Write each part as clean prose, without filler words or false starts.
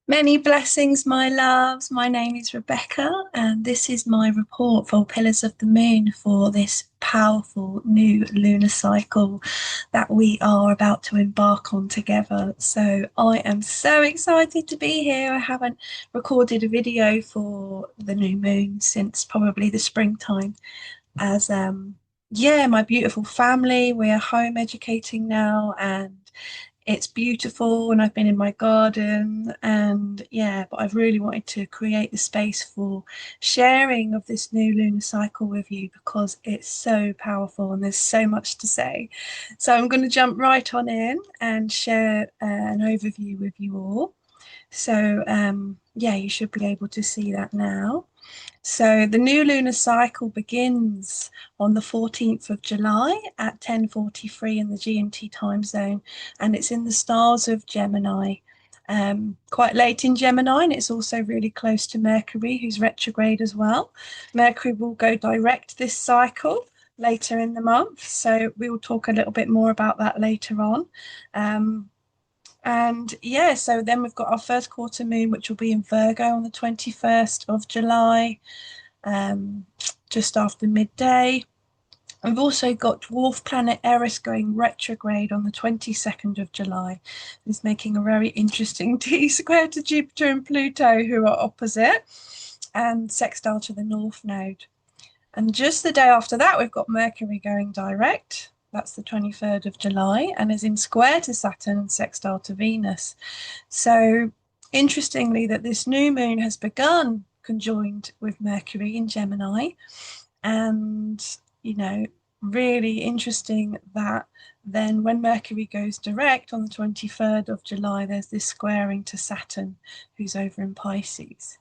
Many blessings, my loves. My name is Rebecca, and this is my report for Pillars of the Moon for this powerful new lunar cycle that we are about to embark on together. So, I am so excited to be here. I haven't recorded a video for the new moon since probably the springtime, as yeah, my beautiful family, we're home educating now, and it's beautiful, and I've been in my garden, and yeah, but I've really wanted to create the space for sharing of this new lunar cycle with you because it's so powerful and there's so much to say. So I'm going to jump right on in and share an overview with you all. So yeah, you should be able to see that now. So the new lunar cycle begins on the 14th of July at 10:43 in the GMT time zone, and it's in the stars of Gemini. Quite late in Gemini, and it's also really close to Mercury, who's retrograde as well. Mercury will go direct this cycle later in the month, so we will talk a little bit more about that later on. Um, and yeah, so then we've got our first quarter moon, which will be in Virgo on the 21st of July, um, just after midday. We've also got dwarf planet Eris going retrograde on the 22nd of July. It's making a very interesting T square to Jupiter and Pluto, who are opposite, and sextile to the North Node. And just the day after that, we've got Mercury going direct. That's the 23rd of July, and is in square to Saturn and sextile to Venus. So, interestingly, that this new moon has begun conjoined with Mercury in Gemini. And, really interesting that then when Mercury goes direct on the 23rd of July, there's this squaring to Saturn, who's over in Pisces,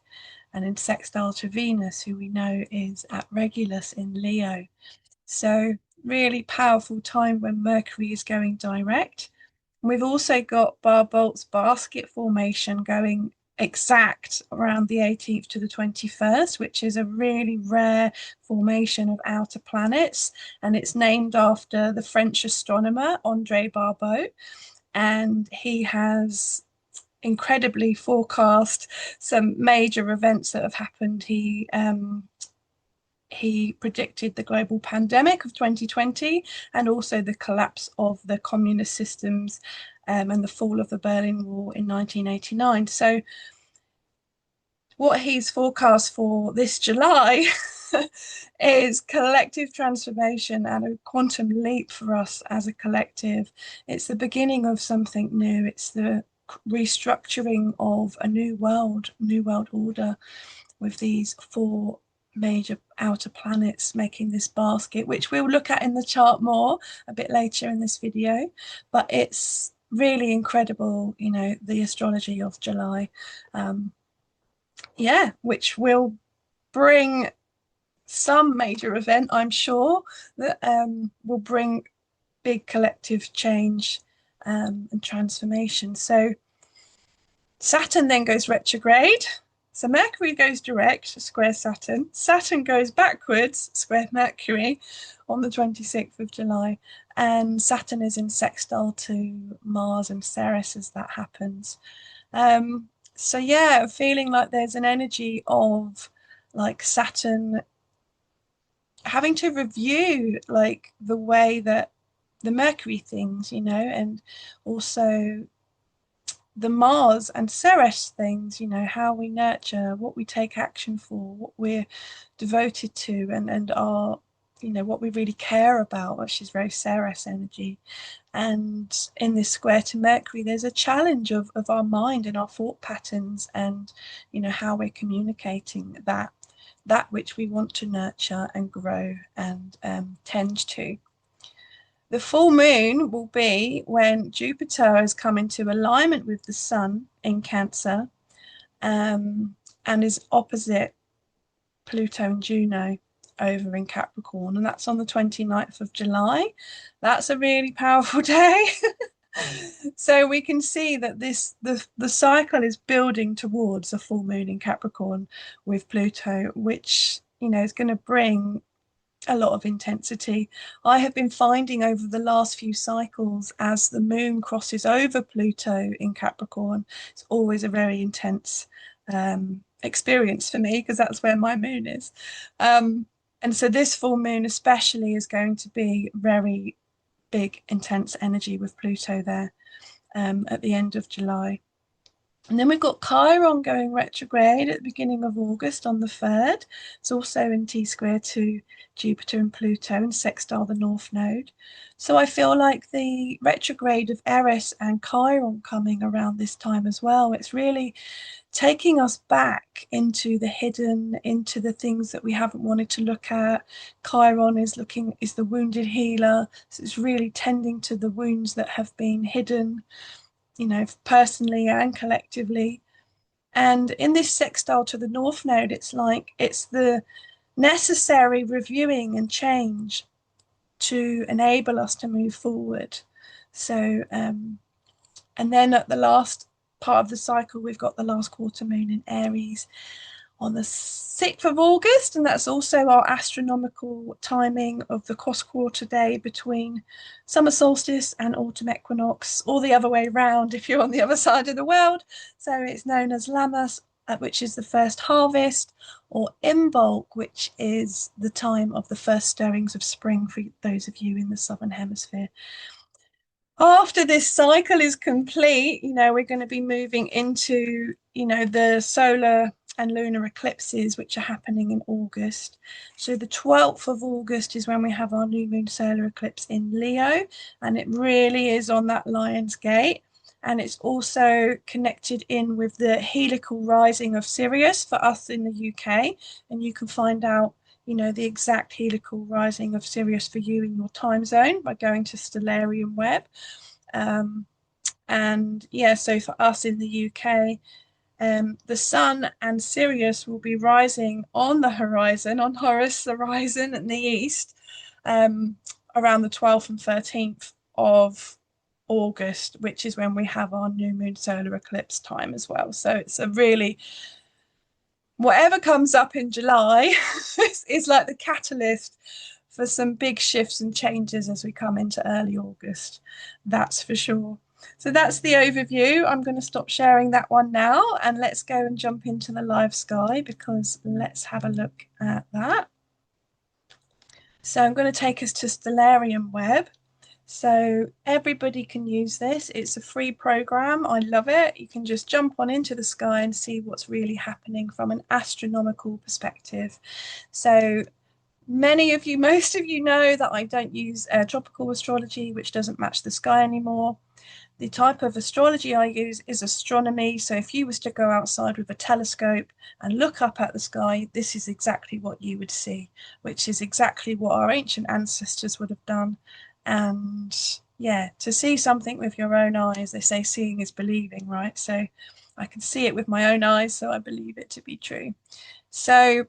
and in sextile to Venus, who we know is at Regulus in Leo. So, really powerful time when Mercury is going direct. We've also got Barbault's basket formation going exact around the 18th to the 21st, which is a really rare formation of outer planets. And it's named after the French astronomer Andre Barbault. And he has incredibly forecast some major events that have happened. He predicted the global pandemic of 2020 and also the collapse of the communist systems, and the fall of the Berlin Wall in 1989. So, what he's forecast for this July is collective transformation and a quantum leap for us as a collective. It's the beginning of something new. It's the restructuring of a new world order, with these four major outer planets making this basket, which we'll look at in the chart more a bit later in this video. But it's really incredible, the astrology of July. Yeah, which will bring some major event, I'm sure, that will bring big collective change and transformation. So Saturn then goes retrograde. So Mercury goes direct, square Saturn. Saturn goes backwards, square Mercury, on the 26th of July. And Saturn is in sextile to Mars and Ceres as that happens. So yeah, feeling like there's an energy of like Saturn having to review like the way that the Mercury things, and also the Mars and Ceres things, how we nurture, what we take action for, what we're devoted to, and our, what we really care about, which is very Ceres energy. And in this square to Mercury, there's a challenge of our mind and our thought patterns, and how we're communicating that which we want to nurture and grow and tend to. The full moon will be when Jupiter has come into alignment with the Sun in Cancer, and is opposite Pluto and Juno over in Capricorn, and that's on the 29th of July. That's a really powerful day. So we can see that the cycle is building towards a full moon in Capricorn with Pluto, which is going to bring a lot of intensity. I have been finding over the last few cycles, as the moon crosses over Pluto in Capricorn, it's always a very intense experience for me because that's where my moon is. Um, and so this full moon especially is going to be very big, intense energy with Pluto there at the end of July. And then we've got Chiron going retrograde at the beginning of August on the 3rd. It's also in T square to Jupiter and Pluto and sextile the North Node. So I feel like the retrograde of Eris and Chiron coming around this time as well, it's really taking us back into the hidden, into the things that we haven't wanted to look at. Chiron is the wounded healer. So it's really tending to the wounds that have been hidden, you know, personally and collectively. And in this sextile to the North Node, it's like it's the necessary reviewing and change to enable us to move forward. So, and then at the last part of the cycle, we've got the last quarter moon in Aries on the 6th of August, and that's also our astronomical timing of the cross quarter day between summer solstice and autumn equinox, or the other way round if you're on the other side of the world. So it's known as Lammas, which is the first harvest, or Imbolc, which is the time of the first stirrings of spring for those of you in the southern hemisphere. After this cycle is complete, you know, we're going to be moving into, you know, the solar and lunar eclipses, which are happening in August. So the 12th of August is when we have our new moon solar eclipse in Leo, and it really is on that Lion's Gate. And it's also connected in with the helical rising of Sirius for us in the UK. And you can find out, you know, the exact helical rising of Sirius for you in your time zone by going to Stellarium Web. And yeah, so for us in the UK, the Sun and Sirius will be rising on the horizon, on Horus, the horizon in the east, around the 12th and 13th of August, which is when we have our new moon solar eclipse time as well. So it's a really, whatever comes up in July is like the catalyst for some big shifts and changes as we come into early August. That's for sure. So that's the overview. I'm going to stop sharing that one now, and let's go and jump into the live sky, because let's have a look at that. So I'm going to take us to Stellarium Web. So everybody can use this. It's a free program. I love it. You can just jump on into the sky and see what's really happening from an astronomical perspective. So many of you, most of you know that I don't use tropical astrology, which doesn't match the sky anymore. The type of astrology I use is astronomy. So if you was to go outside with a telescope and look up at the sky, this is exactly what you would see, which is exactly what our ancient ancestors would have done. And yeah, to see something with your own eyes, they say seeing is believing, right? So I can see it with my own eyes, so I believe it to be true. So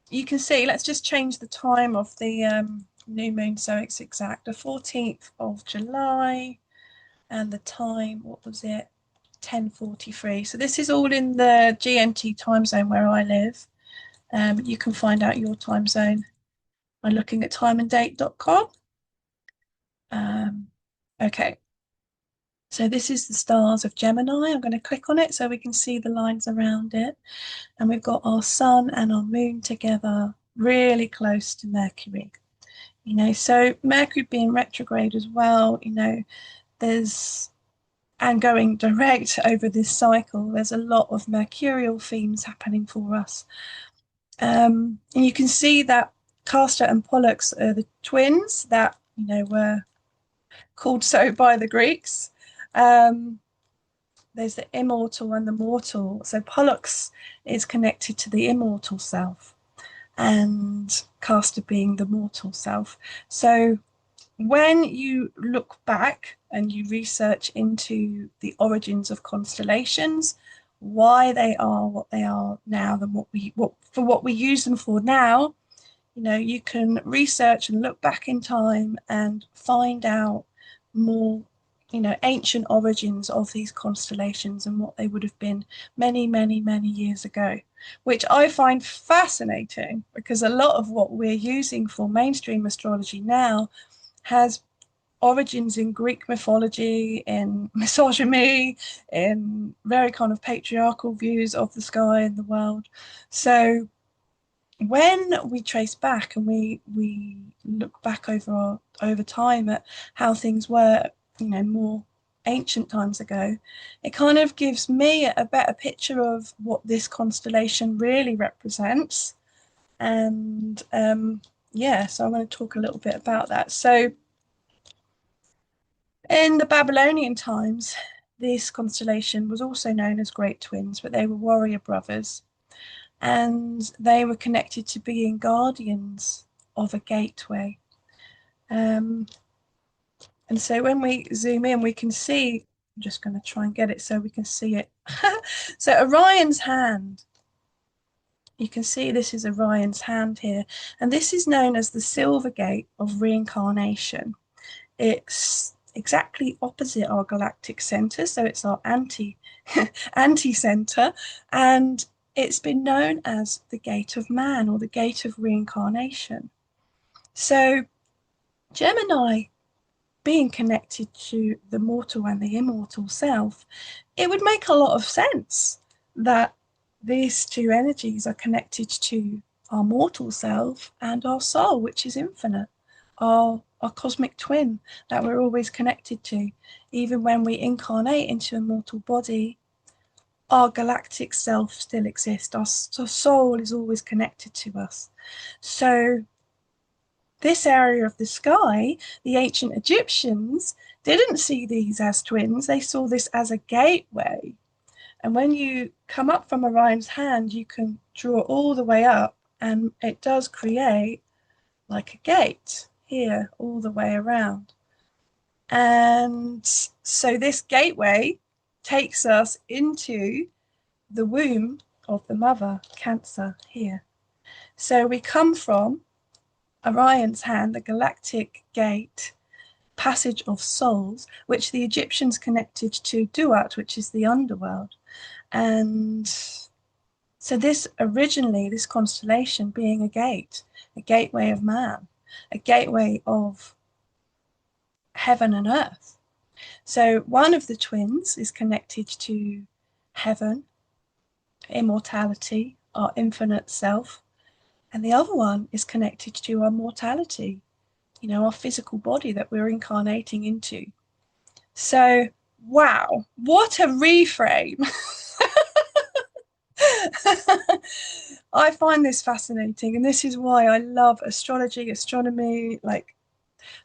you can see, let's just change the time of the new moon so it's exact. The 14th of July, and the time, what was it? 10:43. So this is all in the GMT time zone where I live. You can find out your time zone by looking at timeanddate.com. Okay. So this is the stars of Gemini. I'm going to click on it so we can see the lines around it. And we've got our sun and our moon together, really close to Mercury. You know, so Mercury being retrograde as well, you know, and going direct over this cycle, there's a lot of mercurial themes happening for us. And you can see that Castor and Pollux are the twins that, you know, were called so by the Greeks. There's the immortal and the mortal. So Pollux is connected to the immortal self, and Castor being the mortal self. So when you look back and you research into the origins of constellations, why they are what they are now, than what we use them for now, you know, you can research and look back in time and find out more ancient origins of these constellations and what they would have been many, many, many years ago, which I find fascinating because a lot of what we're using for mainstream astrology now has origins in Greek mythology, in misogyny, in very kind of patriarchal views of the sky and the world. So when we trace back and we look back over time at how things were, more ancient times ago, it kind of gives me a better picture of what this constellation really represents. And yeah, so I'm going to talk a little bit about that. So in the Babylonian times, this constellation was also known as Great Twins, but they were warrior brothers, and they were connected to being guardians of a gateway. And so when we zoom in, we can see, I'm just going to try and get it so we can see it. So Orion's hand, you can see this is Orion's hand here, and this is known as the Silver Gate of Reincarnation. It's exactly opposite our galactic center, so it's our anti-center, and it's been known as the gate of man or the gate of reincarnation. So Gemini being connected to the mortal and the immortal self, it would make a lot of sense that these two energies are connected to our mortal self and our soul, which is infinite, our cosmic twin that we're always connected to. Even when we incarnate into a mortal body, our galactic self still exists. Our soul is always connected to us. So this area of the sky, the ancient Egyptians didn't see these as twins. They saw this as a gateway. And when you come up from Orion's hand, you can draw all the way up, and it does create like a gate here all the way around. And so this gateway takes us into the womb of the mother, Cancer, here. So we come from Orion's hand, the galactic gate, passage of souls, which the Egyptians connected to Duat, which is the underworld. And so this constellation being a gateway of man, a gateway of heaven and earth. So one of the twins is connected to heaven, immortality, our infinite self, and the other one is connected to our mortality, our physical body that we're incarnating into. So, wow, what a reframe. I find this fascinating, and this is why I love astrology, astronomy, like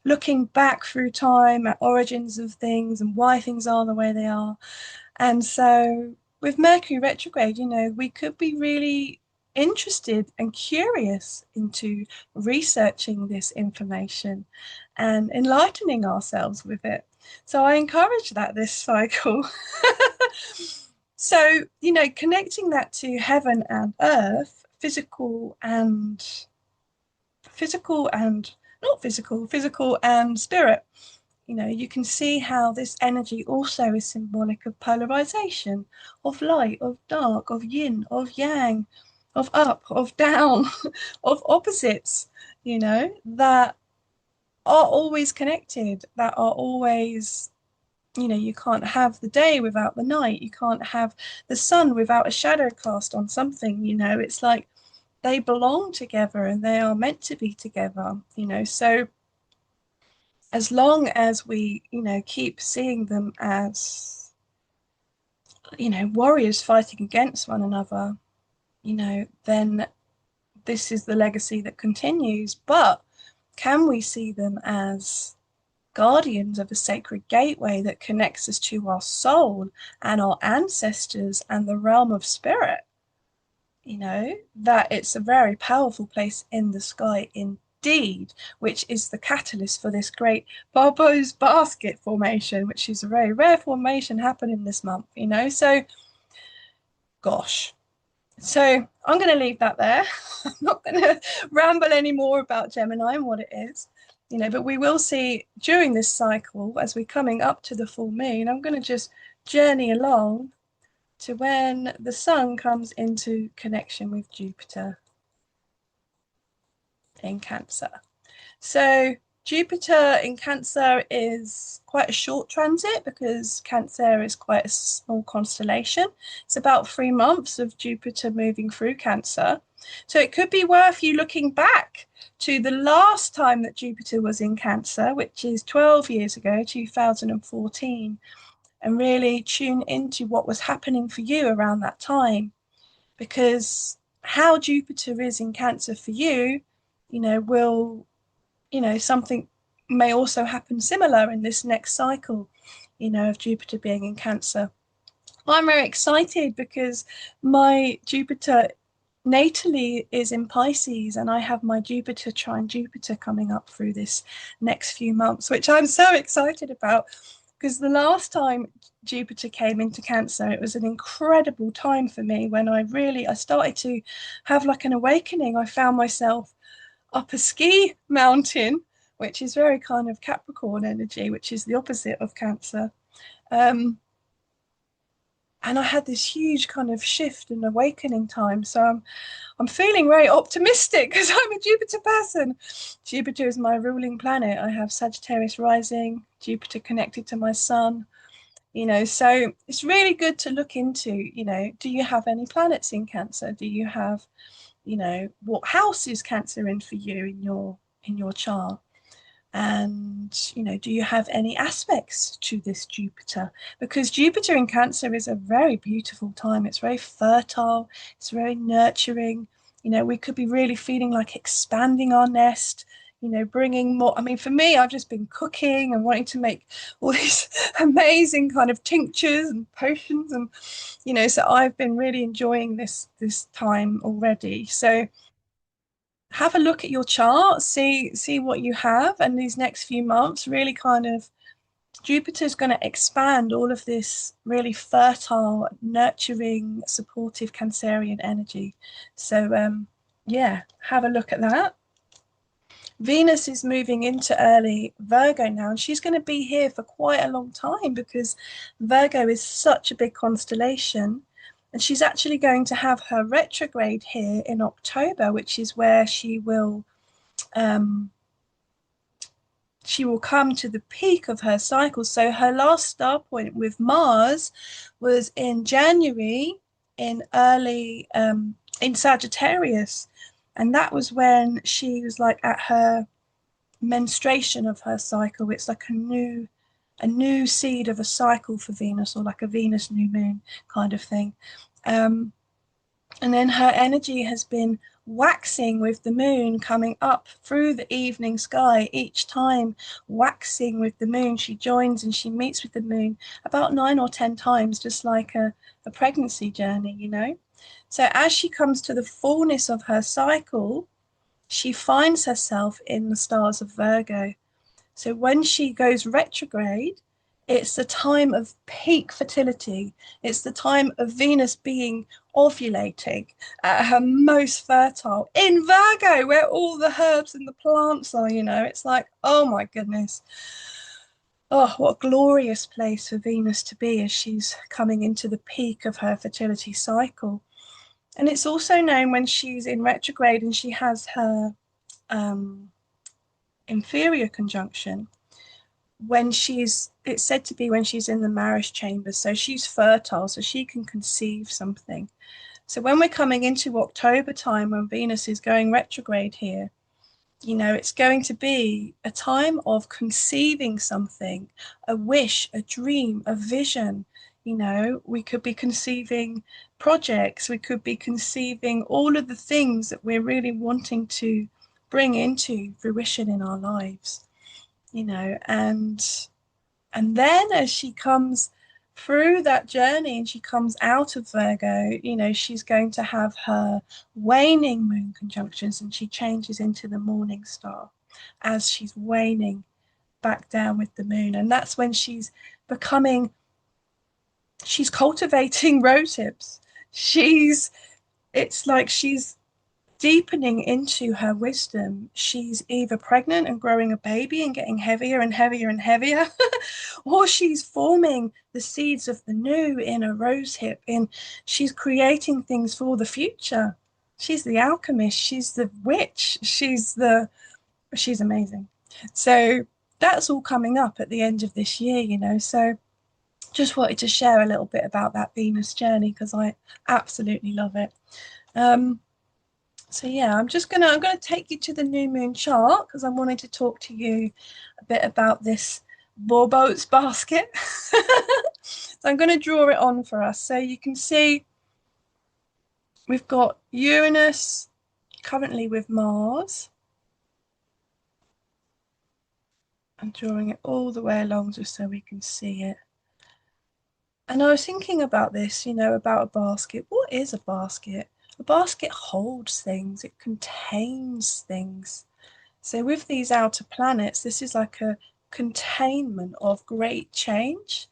looking back through time at origins of things and why things are the way they are. And so with Mercury retrograde, we could be really interested and curious into researching this information and enlightening ourselves with it. So I encourage that this cycle. So, connecting that to heaven and earth, physical and not physical, physical and spirit. You can see how this energy also is symbolic of polarization, of light, of dark, of yin, of yang, of up, of down, of opposites, that are always connected, that are always, you can't have the day without the night. You can't have the sun without a shadow cast on something, it's like they belong together and they are meant to be together, so as long as we, keep seeing them as, warriors fighting against one another, then this is the legacy that continues. But can we see them as guardians of a sacred gateway that connects us to our soul and our ancestors and the realm of spirit? That it's a very powerful place in the sky indeed, which is the catalyst for this great Barbault's basket formation, which is a very rare formation happening this month, so gosh. So I'm going to leave that there. I'm not going to ramble any more about Gemini and what it is. But we will see during this cycle, as we're coming up to the full moon, I'm going to just journey along to when the sun comes into connection with Jupiter in Cancer. So Jupiter in Cancer is quite a short transit because Cancer is quite a small constellation. It's about 3 months of Jupiter moving through Cancer. So it could be worth you looking back to the last time that Jupiter was in Cancer, which is 12 years ago, 2014, and really tune into what was happening for you around that time. Because how Jupiter is in Cancer for you, will something may also happen similar in this next cycle, of Jupiter being in Cancer. I'm very excited because my Jupiter natally is in Pisces, and I have my Jupiter trine Jupiter coming up through this next few months, which I'm so excited about because the last time Jupiter came into Cancer, it was an incredible time for me when I started to have like an awakening. I found myself up a ski mountain, which is very kind of Capricorn energy, which is the opposite of Cancer. Um, and I had this huge kind of shift and awakening time. So I'm feeling very optimistic because I'm a Jupiter person. Jupiter is my ruling planet. I have Sagittarius rising, Jupiter connected to my sun. So it's really good to look into, do you have any planets in Cancer? Do you have, what house is Cancer in for you in your chart? And, do you have any aspects to this Jupiter? Because Jupiter in Cancer is a very beautiful time. It's very fertile, it's very nurturing. We could be really feeling like expanding our nest, bringing more. I mean, for me, I've just been cooking and wanting to make all these amazing kind of tinctures and potions. And, so I've been really enjoying this time already. So have a look at your chart, see what you have, and these next few months really kind of Jupiter's going to expand all of this really fertile, nurturing, supportive Cancerian energy. So yeah, have a look at that. Venus is moving into early Virgo now, and she's going to be here for quite a long time because Virgo is such a big constellation. And she's actually going to have her retrograde here in October, which is where um, she will come to the peak of her cycle. So her last star point with Mars was in January in Sagittarius, and that was when she was like at her menstruation of her cycle. It's like a new seed of a cycle for Venus, or like a Venus new moon kind of thing. Um, and then her energy has been waxing with the moon coming up through the evening sky. Each time waxing with the moon, she joins and she meets with the moon about 9 or 10 times, just like a pregnancy journey. So as she comes to the fullness of her cycle, she finds herself in the stars of Virgo. So when she goes retrograde, it's the time of peak fertility. It's the time of Venus being ovulating at her most fertile in Virgo, where all the herbs and the plants are. It's like, oh my goodness. Oh, what a glorious place for Venus to be as she's coming into the peak of her fertility cycle. And it's also known when she's in retrograde and she has her inferior conjunction, it's said to be when she's in the marriage chamber. So she's fertile, so she can conceive something. So when we're coming into October time, when Venus is going retrograde here, it's going to be a time of conceiving something, a wish, a dream, a vision. We could be conceiving projects, we could be conceiving all of the things that we're really wanting to bring into fruition in our lives, and then as she comes through that journey and she comes out of Virgo, she's going to have her waning moon conjunctions, and she changes into the morning star as she's waning back down with the moon. And that's when she's cultivating rose hips. It's like she's deepening into her wisdom. She's either pregnant and growing a baby and getting heavier and heavier and heavier, or she's forming the seeds of the new in a rose hip, and she's creating things for the future. She's the alchemist, she's the witch, she's amazing. So that's all coming up at the end of this year, So just wanted to share a little bit about that Venus journey because I absolutely love it. Um, so yeah, I'm gonna take you to the new moon chart because I wanted to talk to you a bit about this Barbault's basket. So I'm going to draw it on for us. So you can see we've got Uranus currently with Mars. I'm drawing it all the way along just so we can see it. And I was thinking about this, about a basket. What is a basket? A basket holds things, it contains things. So with these outer planets, this is like a containment of great change.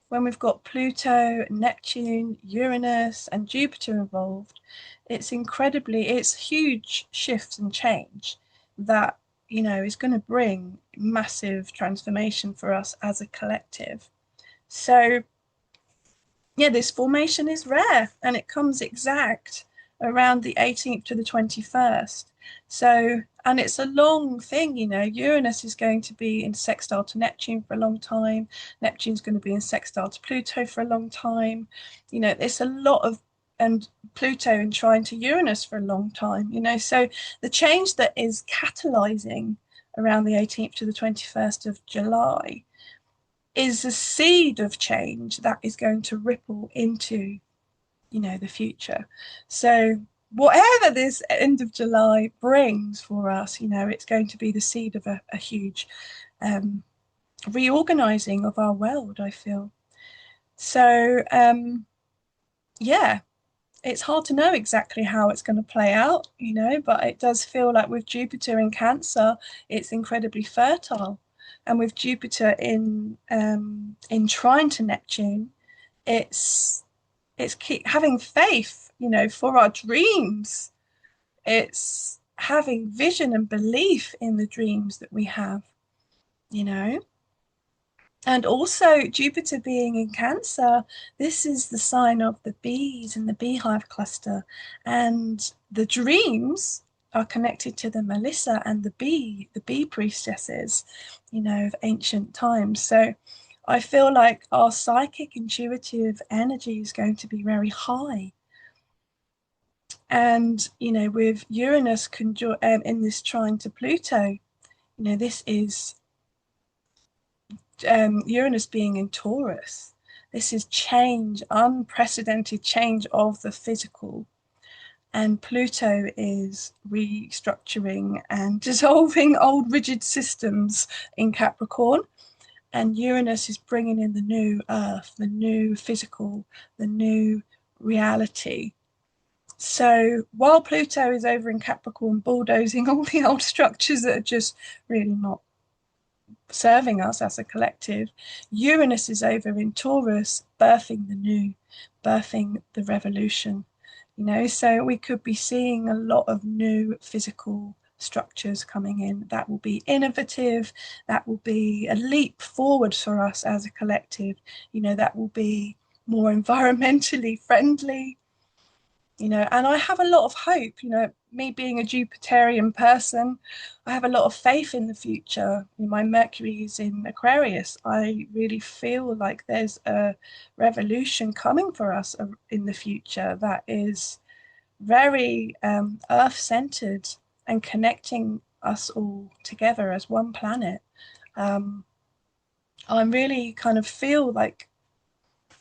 When we've got Pluto, Neptune, Uranus, and Jupiter involved, it's huge shifts and change that, is going to bring massive transformation for us as a collective. So yeah, this formation is rare and it comes exact around the 18th to the 21st. So, and it's a long thing, Uranus is going to be in sextile to Neptune for a long time. Neptune's going to be in sextile to Pluto for a long time. It's a lot of, and Pluto in trine to Uranus for a long time, So the change that is catalyzing around the 18th to the 21st of July is a seed of change that is going to ripple into, the future. So whatever this end of July brings for us, it's going to be the seed of a huge reorganizing of our world, I feel. So yeah, it's hard to know exactly how it's going to play out, but it does feel like with Jupiter in Cancer, it's incredibly fertile. And with Jupiter in trine to Neptune, it's keep having faith, for our dreams. It's having vision and belief in the dreams that we have, you know. And also, Jupiter being in Cancer, this is the sign of the bees and the beehive cluster. And the dreams are connected to the Melissa and the bee priestesses, of ancient times. So I feel like our psychic, intuitive energy is going to be very high. And, with Uranus in this trine to Pluto, this is Uranus being in Taurus. This is change, unprecedented change of the physical. And Pluto is restructuring and dissolving old rigid systems in Capricorn. And Uranus is bringing in the new earth, the new physical, the new reality. So while Pluto is over in Capricorn bulldozing all the old structures that are just really not serving us as a collective, Uranus is over in Taurus, birthing the new, birthing the revolution. So we could be seeing a lot of new physical structures coming in that will be innovative, that will be a leap forward for us as a collective, that will be more environmentally friendly, and I have a lot of hope, me being a Jupiterian person, I have a lot of faith in the future. My Mercury is in Aquarius. I really feel like there's a revolution coming for us in the future that is very earth-centered and connecting us all together as one planet. I really kind of feel like,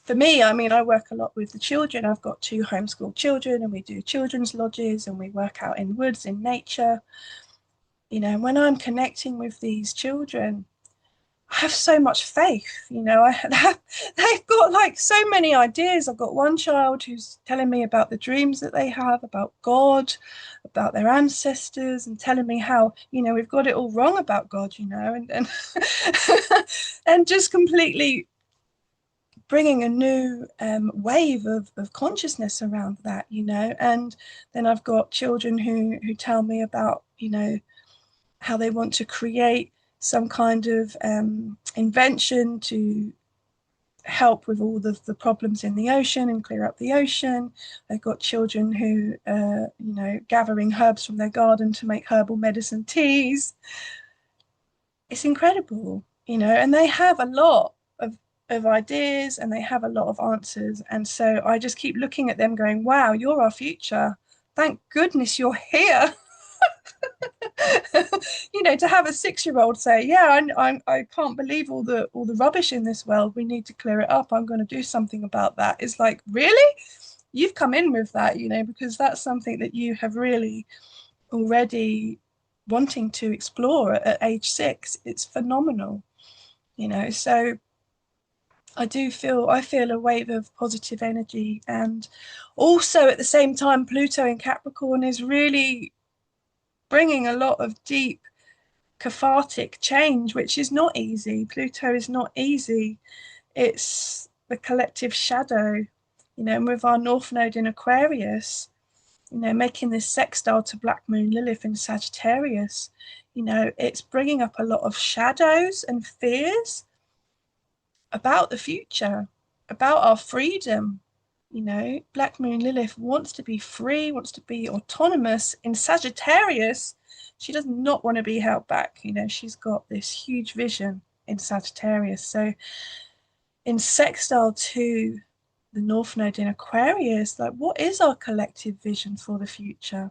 for me, I work a lot with the children. I've got 2 homeschooled children and we do children's lodges and we work out in woods, in nature. When I'm connecting with these children, I have so much faith. They've got like so many ideas. I've got one child who's telling me about the dreams that they have, about God, about their ancestors, and telling me how, we've got it all wrong about God, and just completely bringing a new wave of consciousness around that, you know. And then I've got children who tell me about, you know, how they want to create some kind of invention to help with all the problems in the ocean and clear up the ocean. I've got children who, you know, gathering herbs from their garden to make herbal medicine teas. It's incredible, you know, and they have a lot of ideas and they have a lot of answers. And so I just keep looking at them going, wow, you're our future. Thank goodness you're here. You know, to have a 6-year-old say, yeah, I can't believe all the rubbish in this world. We need to clear it up. I'm going to do something about that. It's like, really? You've come in with that, you know, because that's something that you have really already wanting to explore at age 6. It's phenomenal, you know. So I feel a wave of positive energy, and also at the same time Pluto in Capricorn is really bringing a lot of deep cathartic change, which is not easy. Pluto is not easy. It's the collective shadow, you know, and with our North Node in Aquarius, you know, making this sextile to Black Moon Lilith in Sagittarius, you know, it's bringing up a lot of shadows and fears about the future, about our freedom. You know, Black Moon Lilith wants to be free, wants to be autonomous. In Sagittarius, she does not want to be held back. You know, she's got this huge vision in Sagittarius. So in sextile to the North Node in Aquarius, like, what is our collective vision for the future?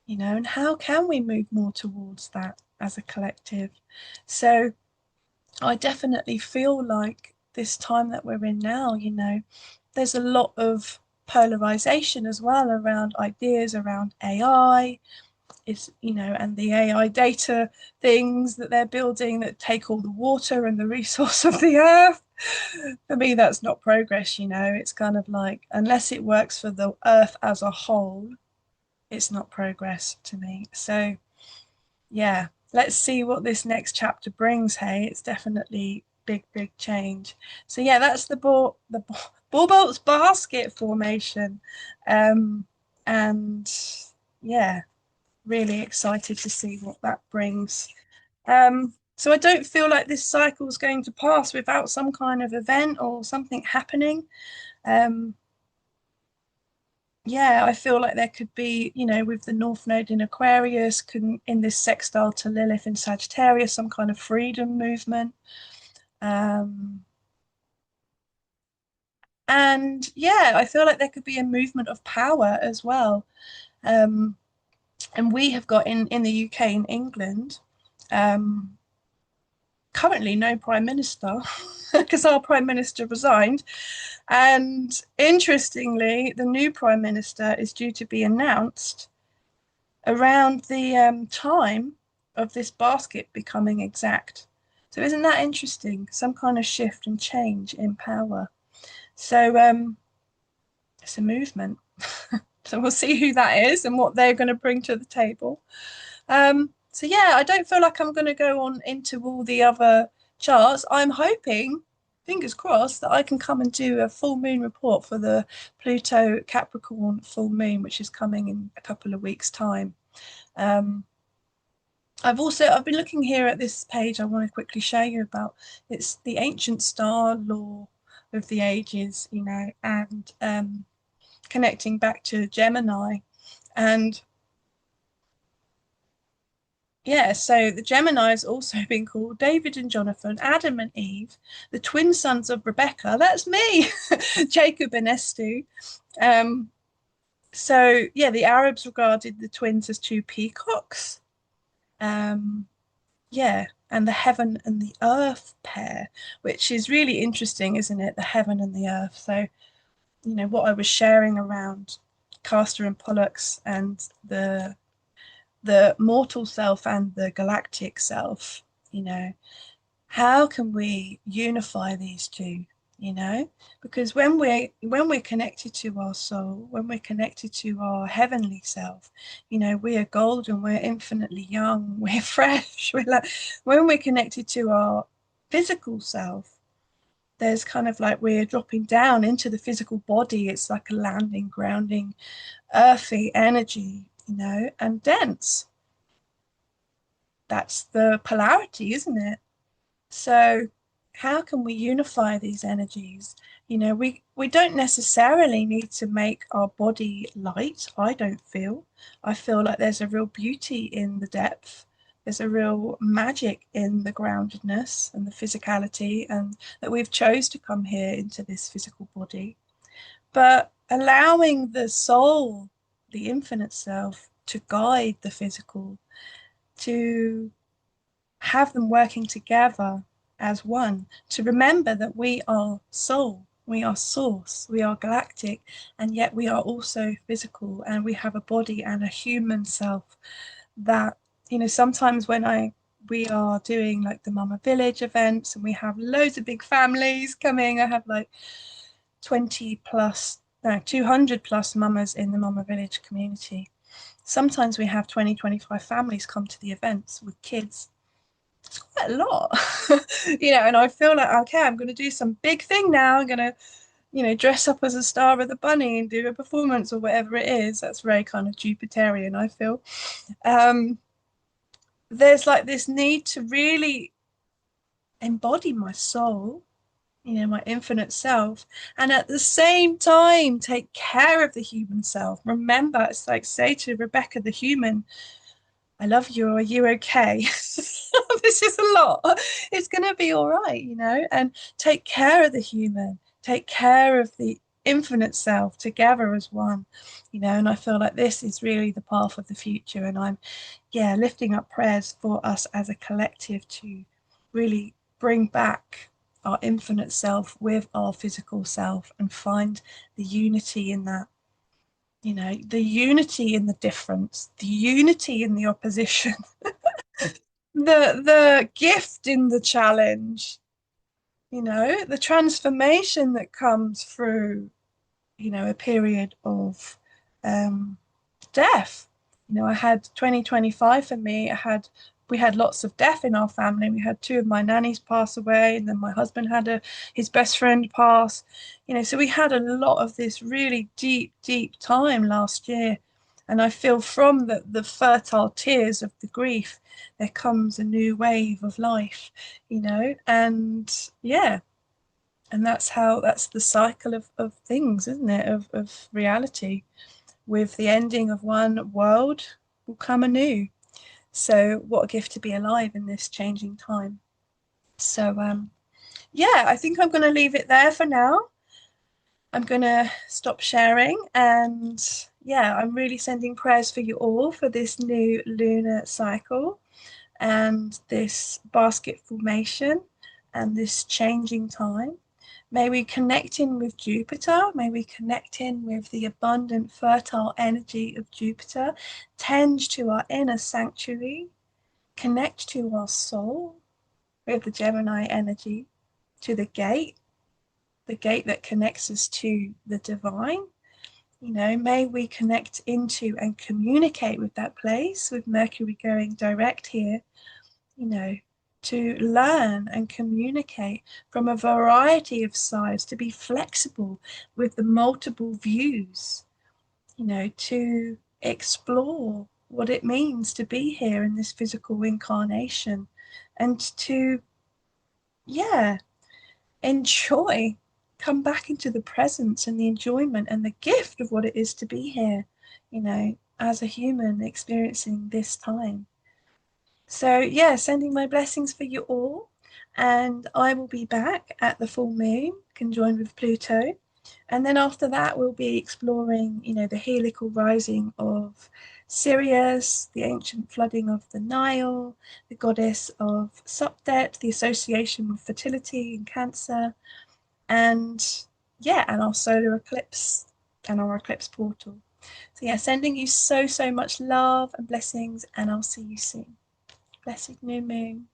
You know, and how can we move more towards that as a collective? So I definitely feel like this time that we're in now, you know, there's a lot of polarization as well around ideas around AI, is, you know, and the AI data things that they're building that take all the water and the resource of the earth. For me, that's not progress, you know. It's kind of like, unless it works for the earth as a whole, it's not progress to me. So yeah, let's see what this next chapter brings. Hey, it's definitely big change. So yeah, that's the Barbault's basket formation, and yeah, really excited to see what that brings. So I don't feel like this cycle is going to pass without some kind of event or something happening. Um, yeah, I feel like there could be, you know, with the North Node in Aquarius, in this sextile to Lilith in Sagittarius, some kind of freedom movement. Um, and yeah, I feel like there could be a movement of power as well. Um, and we have got in the UK and England, um, currently no prime minister because our prime minister resigned. And interestingly, the new prime minister is due to be announced around the time of this basket becoming exact. So isn't that interesting? Some kind of shift and change in power. So it's a movement. So we'll see who that is and what they're going to bring to the table. So yeah, I don't feel like I'm going to go on into all the other charts. I'm hoping, fingers crossed, that I can come and do a full moon report for the Pluto Capricorn full moon, which is coming in a couple of weeks' time. Um, I've been looking here at this page. I want to quickly show you about, it's the ancient star law of the ages, you know, and connecting back to Gemini. And yeah, so the Gemini has also been called David and Jonathan, Adam and Eve, the twin sons of Rebecca. That's me, Jacob and Esther. Um, so yeah, the Arabs regarded the twins as two peacocks. Um, yeah, and the heaven and the earth pair, which is really interesting, isn't it? The heaven and the earth. So, you know, what I was sharing around Castor and Pollux and the mortal self and the galactic self, you know, how can we unify these two, you know? Because when we're connected to our soul, when we're connected to our heavenly self, you know, we are golden, we're infinitely young, we're fresh, we're like, when we're connected to our physical self, there's kind of like we're dropping down into the physical body. It's like a landing, grounding, earthy energy, and dense. That's the polarity, isn't it? So, how can we unify these energies? We don't necessarily need to make our body light, I don't feel. I feel like there's a real beauty in the depth. There's a real magic in the groundedness and the physicality, and that we've chose to come here into this physical body. But allowing the soul, the infinite self, to guide the physical, to have them working together as one, to remember that we are soul, we are source, we are galactic, and yet we are also physical, and we have a body and a human self that, sometimes when we are doing like the Mama Village events and we have loads of big families coming. I have like 20 plus, no, 200 plus mamas in the Mama Village community. Sometimes we have 20, 25 families come to the events with kids. It's quite a lot, and I feel like, okay, I'm going to do some big thing now. I'm going to, dress up as a star of the bunny and do a performance or whatever it is. That's very kind of Jupiterian, I feel. Um, there's like this need to really embody my soul, my infinite self, and at the same time take care of the human self. Remember, it's like say to Rebecca, the human, I love you. Are you okay? This is a lot. It's going to be all right, and take care of the human, take care of the infinite self together as one, and I feel like this is really the path of the future. And I'm, yeah, lifting up prayers for us as a collective to really bring back our infinite self with our physical self and find the unity in that, the unity in the difference, the unity in the opposition, the gift in the challenge, the transformation that comes through, a period of um, death. I had 2025 for me. We had lots of death in our family. We had two of my nannies pass away, and then my husband had his best friend pass. So we had a lot of this really deep, deep time last year. And I feel from the fertile tears of the grief, there comes a new wave of life, and yeah, and that's the cycle of things, isn't it? Of reality. With the ending of one world will come a new. So what a gift to be alive in this changing time. So yeah, I think I'm going to leave it there for now. I'm going to stop sharing, and yeah, I'm really sending prayers for you all for this new lunar cycle and this basket formation and this changing time. May we connect in with Jupiter. May we connect in with the abundant, fertile energy of Jupiter. Tend to our inner sanctuary. Connect to our soul with the Gemini energy, to the gate that connects us to the divine. May we connect into and communicate with that place, with Mercury going direct here, to learn and communicate from a variety of sides, to be flexible with the multiple views, to explore what it means to be here in this physical incarnation, and to, yeah, enjoy, come back into the presence and the enjoyment and the gift of what it is to be here, as a human experiencing this time. So, yeah, sending my blessings for you all. And I will be back at the full moon, conjoined with Pluto. And then after that, we'll be exploring, the helical rising of Sirius, the ancient flooding of the Nile, the goddess of Supdet, the association with fertility and Cancer, and yeah, and our solar eclipse and our eclipse portal. So, yeah, sending you so, so much love and blessings, and I'll see you soon. Blessed new moon.